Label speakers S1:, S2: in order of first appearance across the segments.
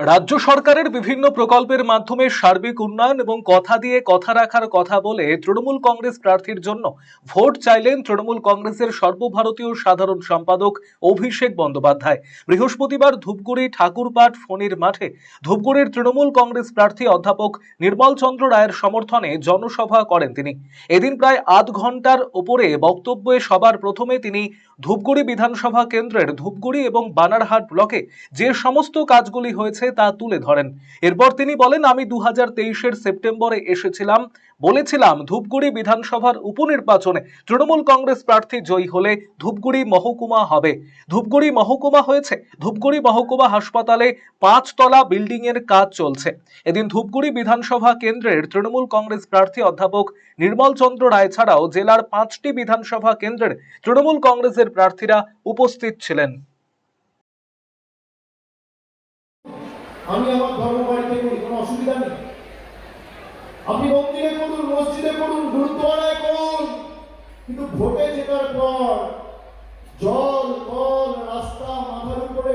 S1: রাজ্য সরকারের বিভিন্ন প্রকল্পের মাধ্যমে সার্বিক উন্নয়ন এবং কথা দিয়ে কথা রাখার কথা বলে তৃণমূল কংগ্রেস প্রার্থীর জন্য ভোট চাইলেন তৃণমূল কংগ্রেসের সর্বভারতীয় সাধারণ সম্পাদক অভিষেক বন্দ্যোপাধ্যায়। বৃহস্পতিবার ধূপগুড়ি ঠাকুরপাট ফণির মাঠে ধূপগুড়ির তৃণমূল কংগ্রেস প্রার্থী অধ্যাপক নির্মল চন্দ্র রায়ের সমর্থনে জনসভা করেন তিনি। এদিন প্রায় আধ ঘন্টার ওপরে বক্তব্যে সবার প্রথমে তিনি ধূপগুড়ি বিধানসভা কেন্দ্রের ধূপগুড়ি এবং বানারহাট ব্লকে যে সমস্ত কাজগুলি হয়েছে তা তুলে ধরেন। এরপর তিনি বলেন, আমি 2023-এর সেপ্টেম্বরে এসেছিলাম, বলেছিলাম ধূপগুড়ি বিধানসভার উপনির্বাচনে তৃণমূল কংগ্রেস প্রার্থী জয়ী হলে ধূপগুড়ি মহকুমা হবে। ধূপগুড়ি মহকুমা হয়েছে। ধূপগুড়ি মহকুমা হাসপাতালে 5 তলা বিল্ডিং এর কাজ চলছে। এদিন ধূপগুড়ি বিধানসভা কেন্দ্রের তৃণমূল কংগ্রেস প্রার্থী অধ্যাপক নির্মল চন্দ্র রায় ছাড়াও জেলার 5টি বিধানসভা কেন্দ্রের তৃণমূল কংগ্রেসের প্রার্থীরা উপস্থিত ছিলেন।
S2: আমি আমার ধর্ম বাড়িতে করি, কোনো অসুবিধা নেই। আপনি মন্দিরে করুন, মসজিদে করুন, গুরুদ্বারায় করুন, কিন্তু ভোটে জেতার পর জল, কল, রাস্তা, মাথার উপরে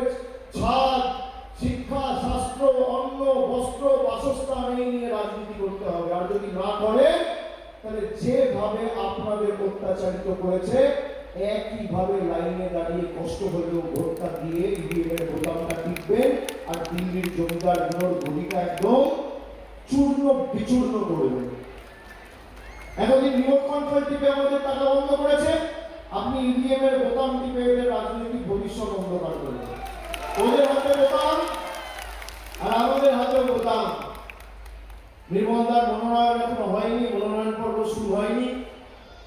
S2: ছাদ, শিক্ষা, শাস্ত্র, অন্ন, বস্ত্র, বাসস্থান এই নিয়ে রাজনীতি করতে হবে। আর যদি না করে তাহলে যেভাবে আপনাদের অত্যাচারিত করেছে একইভাবে লাইনে দাঁড়িয়ে কষ্ট হলেও ভোটটা দিয়ে ইভিএমের বোতামটা টিপবেন আর দিল্লির জমিদার ঘড়িটা একদম চূর্ণ বিচূর্ণ করবেন। এতদিন রিমোট কন্ট্রোল টিপে আমাদের টাকা বন্ধ করেছে, আপনি ইভিএমের বোতাম টিপে এদের রাজনৈতিক ভবিষ্যৎ অন্ধকার করবেন। ওদের হাতে বোতাম আর আমাদের হাতে বোতাম। নির্মলদার মনোনয়ন এখনো হয়নি, মনোনয়ন পর্ব শুরু হয়নি।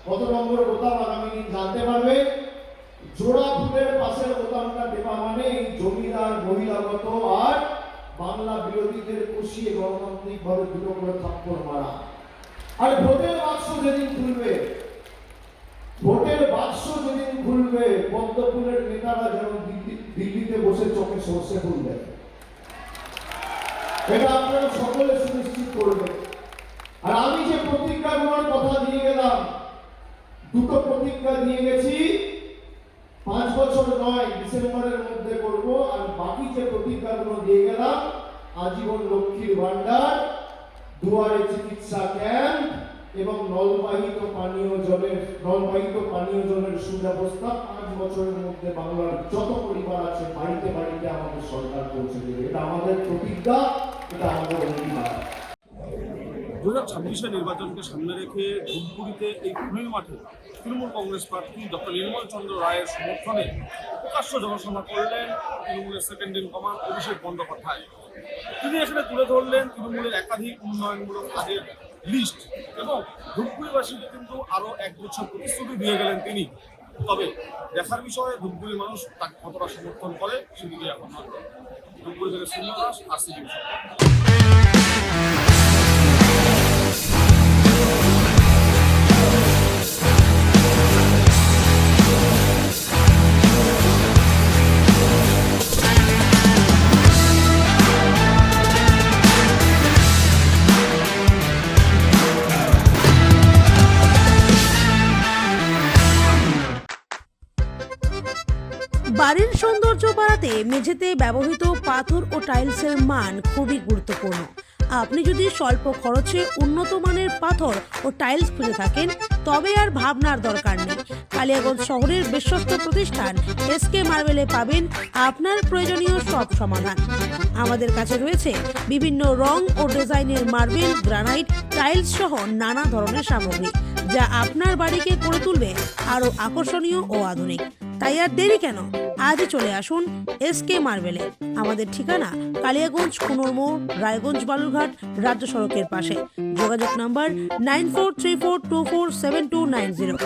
S2: কত নম্বর বোতাম আগামী দিন জানতে পারবে। জোড়া ফুলের পাশের বোতামটা টেপা মানে জমিদার বহিরাগত আর বাংলা বিরোধীদের কষিয়ে গণতান্ত্রিক ভাবে দুটো করে থাপ্পড় মারা। আর ভোটের বাক্স যেদিন খুলবে, ভোটের বাক্স যেদিন খুলবে, পদ্ম ফুলের নেতারা যেন দিল্লিতে বসে চোখে সর্ষে ফুল দেয়, এটা আপনারা সকলে সুনিশ্চিত করবেন। আর আমি যে প্রতিজ্ঞাগুলোর কথা দিয়ে গেলাম, দুটো প্রতিজ্ঞা দিয়ে গেছি, 5 বছর নয়, ডিসেম্বরের মধ্যে করব। আর বাকি যে প্রতিজ্ঞাগুলো দিয়ে গেলাম, আজীবন লক্ষ্মীর ভান্ডার, দুয়ারে চিকিৎসা ক্যাম্প এবং নলবাহিত পানীয় জলের সুব্যবস্থা 5 বছরের মধ্যে বাংলার যত পরিবার আছে বাড়িতে বাড়িতে আমাদের সরকার পৌঁছে দেবে। এটা আমাদের প্রতিজ্ঞা, এটা আমাদের অঙ্গীকার।
S3: 2026 নির্বাচনকে সামনে রেখে ধূপগুড়িতে এই ফণির মাঠে তৃণমূল কংগ্রেস প্রার্থী ডক্টর নির্মল চন্দ্র রায়ের সমর্থনে প্রকাশ্য জনসভা করলেন তৃণমূলের second in command Abhishek Bandyopadhyay. তিনি এখানে তুলে ধরলেন তৃণমূলের একাধিক উন্নয়নমূলক কাজের লিস্ট এবং ধূপগুড়িবাসীকে কিন্তু আরও একগুচ্ছ প্রতিশ্রুতি দিয়ে গেলেন তিনি। তবে দেখার বিষয়ে ধূপগুড়ির মানুষ তাকে কতটা সমর্থন করে সেদিকে এখন ধূপগুড়ি থেকে শূন্য দাস RCTV।
S4: বাড়ির সৌন্দর্য বাড়াতে মেঝেতে ব্যবহৃত পাথর ও টাইলসের মান খুবই গুরুত্বপূর্ণ। আপনি যদি স্বল্প খরচে উন্নত মানের পাথর ও টাইলস খুঁজে থাকেন তবে আর ভাবনার দরকার নেই। কালিয়াগঞ্জ শহরের বিশ্বস্ত প্রতিষ্ঠান SK মার্বেলে পাবেন আপনার প্রয়োজনীয় সব সমাধান। আমাদের কাছে রয়েছে বিভিন্ন রং ও ডিজাইনের মার্বেল, গ্রানাইট, টাইলস সহ নানা ধরনের সামগ্রী, যা আপনার বাড়িকে করে তুলবে আরও আকর্ষণীয় ও আধুনিক। তাই আর দেরি কেন, আজই চলে আসুন SK মার্বেলে। আমাদের ঠিকানা কালিয়াগঞ্জ কুনোর মোড়, রায়গঞ্জ বালুরঘাট রাজ্য সড়কের পাশে। যোগাযোগ নাম্বার 9434247290।